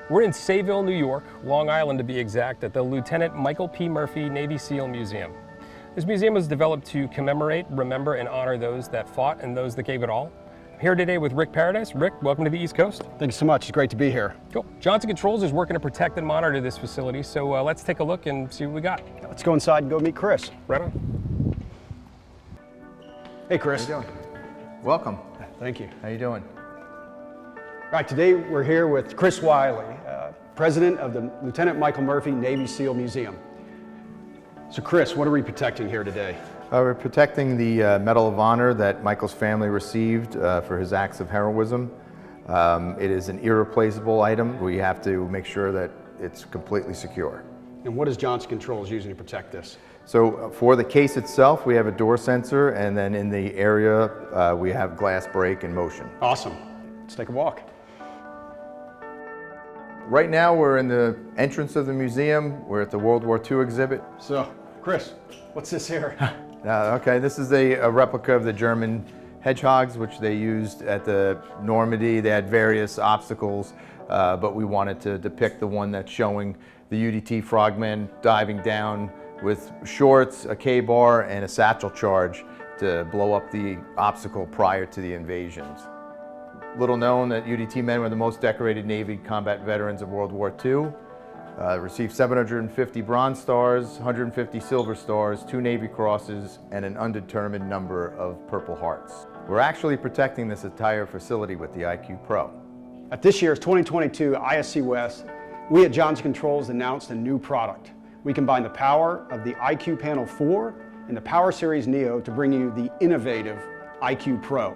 We're in Sayville, New York, Long Island to be exact, at the Lieutenant Micheal P. Murphy Navy SEAL Museum. This museum was developed to commemorate, remember, and honor those that fought and those that gave it all. I'm here today with Rick Paradise. Rick, welcome to the East Coast. Thank you so much. It's great to be here. Cool. Johnson Controls is working to protect and monitor this facility, so let's take a look and see what we got. Let's go inside and go meet Chris. Right on. Hey, Chris. How you doing? Welcome. Thank you. How you doing? All right, today we're here with Chris Wiley, president of the Lieutenant Micheal Murphy Navy SEAL Museum. So Chris, what are we protecting here today? We're protecting the Medal of Honor that Michael's family received for his acts of heroism. It is an irreplaceable item. We have to make sure that it's completely secure. And what is Johnson Controls using to protect this? So for the case itself, we have a door sensor, and then in the area we have glass break and motion. Awesome. Let's take a walk. Right now we're in the entrance of the museum. We're at the World War II exhibit. So, Chris, what's this here? Okay, this is a replica of the German hedgehogs, which they used at the Normandy. They had various obstacles, but we wanted to depict the one that's showing the UDT frogmen diving down with shorts, a K-bar, and a satchel charge to blow up the obstacle prior to the invasions. Little known that UDT men were the most decorated Navy combat veterans of World War II. Received 750 Bronze Stars, 150 Silver Stars, 2 Navy Crosses, and an undetermined number of Purple Hearts. We're actually protecting this entire facility with the IQ Pro. At this year's 2022 ISC West, we at Johnson Controls announced a new product. We combine the power of the IQ Panel 4 and the Power Series Neo to bring you the innovative IQ Pro.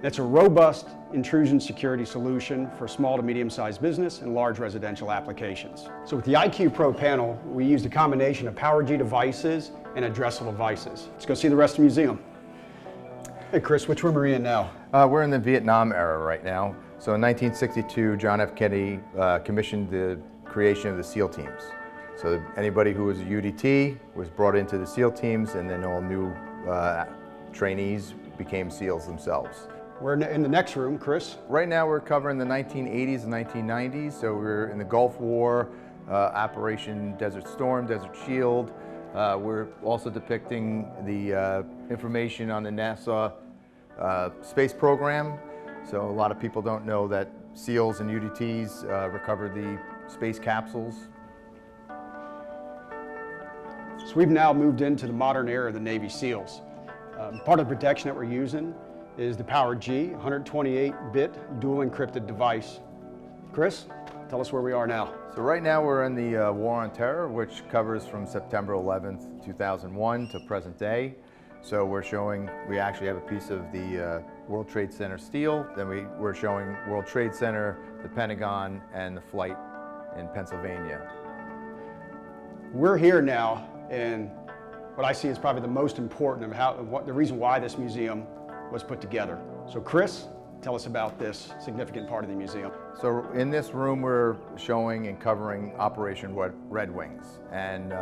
It's a robust intrusion security solution for small to medium-sized business and large residential applications. So with the IQ Pro panel, we used a combination of Power G devices and addressable devices. Let's go see the rest of the museum. Hey Chris, which room are we in now? We're in the Vietnam era right now. So in 1962, John F. Kennedy commissioned the creation of the SEAL teams. So anybody who was a UDT was brought into the SEAL teams, and then all new trainees became SEALs themselves. We're in the next room, Chris. Right now we're covering the 1980s and 1990s, so we're in the Gulf War, Operation Desert Storm, Desert Shield. We're also depicting the information on the NASA space program. So a lot of people don't know that SEALs and UDTs recovered the space capsules. So we've now moved into the modern era of the Navy SEALs. Part of the protection that we're using is the Power G 128-bit dual encrypted device. Chris, tell us where we are now. So right now we're in the War on Terror, which covers from September 11th, 2001 to present day. So we're showing, we actually have a piece of the World Trade Center steel, then we're showing World Trade Center, the Pentagon, and the flight in Pennsylvania. We're here now, and what I see is probably the most important of the reason why this museum was put together. So Chris, tell us about this significant part of the museum. So in this room we're showing and covering Operation Red Wings. And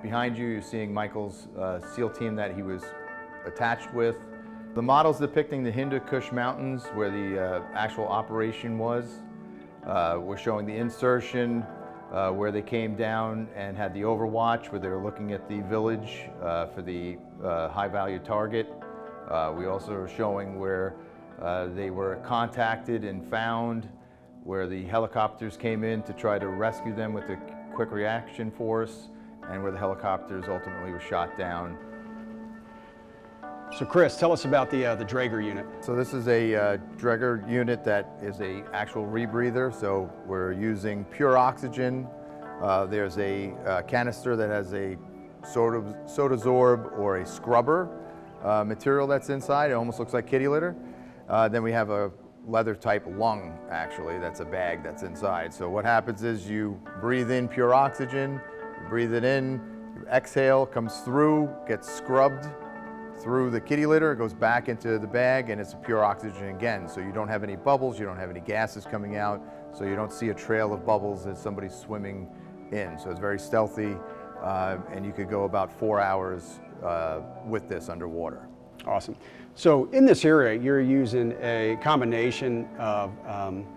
behind you you're seeing Michael's SEAL team that he was attached with. The model's depicting the Hindu Kush Mountains where the actual operation was. We're showing the insertion where they came down and had the overwatch where they were looking at the village for the high value target. We also are showing where they were contacted and found, where the helicopters came in to try to rescue them with the quick reaction force, and where the helicopters ultimately were shot down. So Chris, tell us about the Draeger unit. So this is a Draeger unit that is an actual rebreather. So we're using pure oxygen. There's a canister that has a Sodasorb or a scrubber material that's inside. It almost looks like kitty litter. Then we have a leather type lung, actually, that's a bag that's inside. So what happens is you breathe in pure oxygen, you breathe it in, you exhale, comes through, gets scrubbed through the kitty litter, it goes back into the bag, and it's pure oxygen again. So you don't have any bubbles, you don't have any gases coming out, so you don't see a trail of bubbles as somebody's swimming in. So it's very stealthy, and you could go about 4 hours with this underwater. Awesome. So in this area, you're using a combination of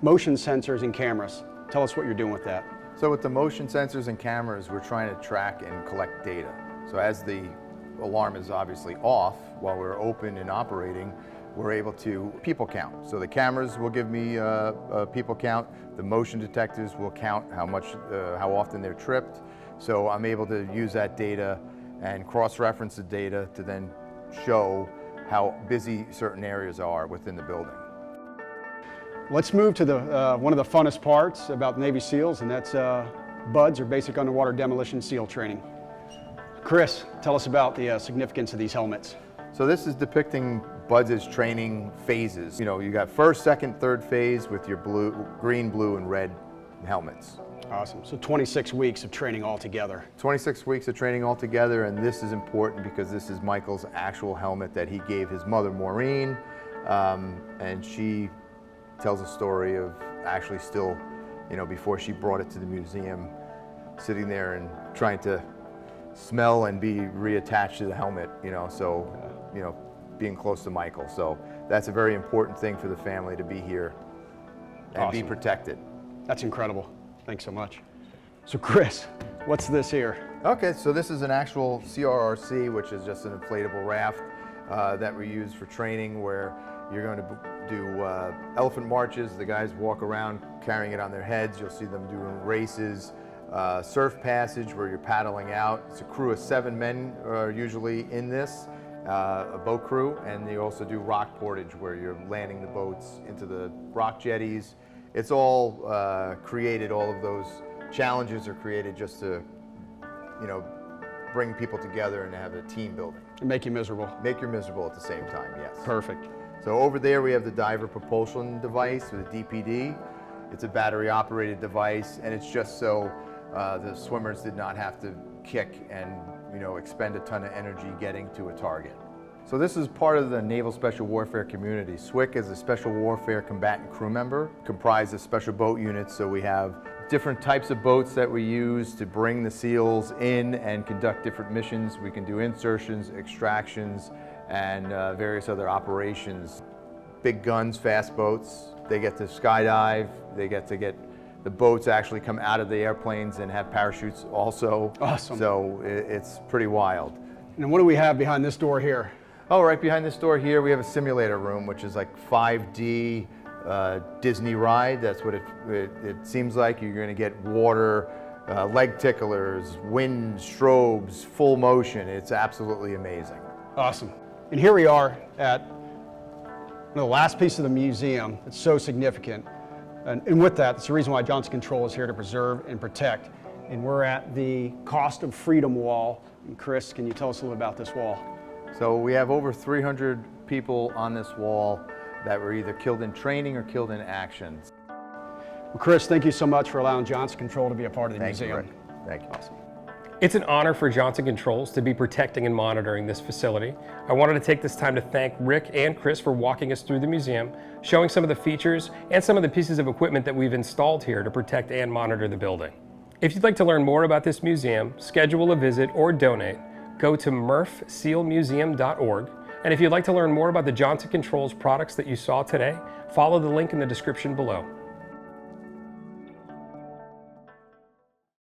motion sensors and cameras Tell us what you're doing with that. So with the motion sensors and cameras, we're trying to track and collect data. So as the alarm is obviously off, while we're open and operating, we're able to people count. So the cameras will give me a people count. The motion detectors will count how often they're tripped. So I'm able to use that data and cross-reference the data to then show how busy certain areas are within the building. Let's move to the one of the funnest parts about Navy SEALs, and that's BUDS, or Basic Underwater Demolition SEAL Training. Chris, tell us about the significance of these helmets. So this is depicting BUDS' training phases. You know, you got first, second, third phase with your green, blue, and red helmets. Awesome. So 26 weeks of training altogether. 26 weeks of training altogether, and this is important because this is Michael's actual helmet that he gave his mother, Maureen, and she tells a story of actually still, you know, before she brought it to the museum, sitting there and trying to smell and be reattached to the helmet, you know, so, you know, being close to Michael. So that's a very important thing for the family to be here and be protected. That's incredible. Thanks so much. So Chris, what's this here? Okay, so this is an actual CRRC, which is just an inflatable raft that we use for training, where you're going to do elephant marches. The guys walk around carrying it on their heads. You'll see them doing races. Surf passage, where you're paddling out. It's a crew of 7 men usually in this, a boat crew, and you also do rock portage, where you're landing the boats into the rock jetties. It's all created, all of those challenges are created just to, you know, bring people together and have a team building. And make you miserable. Make you miserable at the same time, yes. Perfect. So over there we have the diver propulsion device with a DPD. It's a battery operated device, and it's just so the swimmers did not have to kick and, you know, expend a ton of energy getting to a target. So this is part of the Naval Special Warfare community. SWCC is a Special Warfare combatant crew member comprised of special boat units. So we have different types of boats that we use to bring the SEALs in and conduct different missions. We can do insertions, extractions, and various other operations. Big guns, fast boats. They get to skydive. They get the boats actually come out of the airplanes and have parachutes also. Awesome. So it's pretty wild. And what do we have behind this door here? Oh, right behind this door here, we have a simulator room, which is like 5D Disney ride. That's what it seems like. You're going to get water, leg ticklers, wind, strobes, full motion. It's absolutely amazing. Awesome. And here we are at the last piece of the museum. It's so significant. And with that, it's the reason why Johnson Control is here to preserve and protect. And we're at the Cost of Freedom Wall. And Chris, can you tell us a little about this wall? So we have over 300 people on this wall that were either killed in training or killed in action. Well, Chris, thank you so much for allowing Johnson Control to be a part of the museum. Rick. Thank you. Awesome. It's an honor for Johnson Controls to be protecting and monitoring this facility. I wanted to take this time to thank Rick and Chris for walking us through the museum, showing some of the features and some of the pieces of equipment that we've installed here to protect and monitor the building. If you'd like to learn more about this museum, schedule a visit, or donate, go to murphsealmuseum.org. And if you'd like to learn more about the Johnson Controls products that you saw today, follow the link in the description below.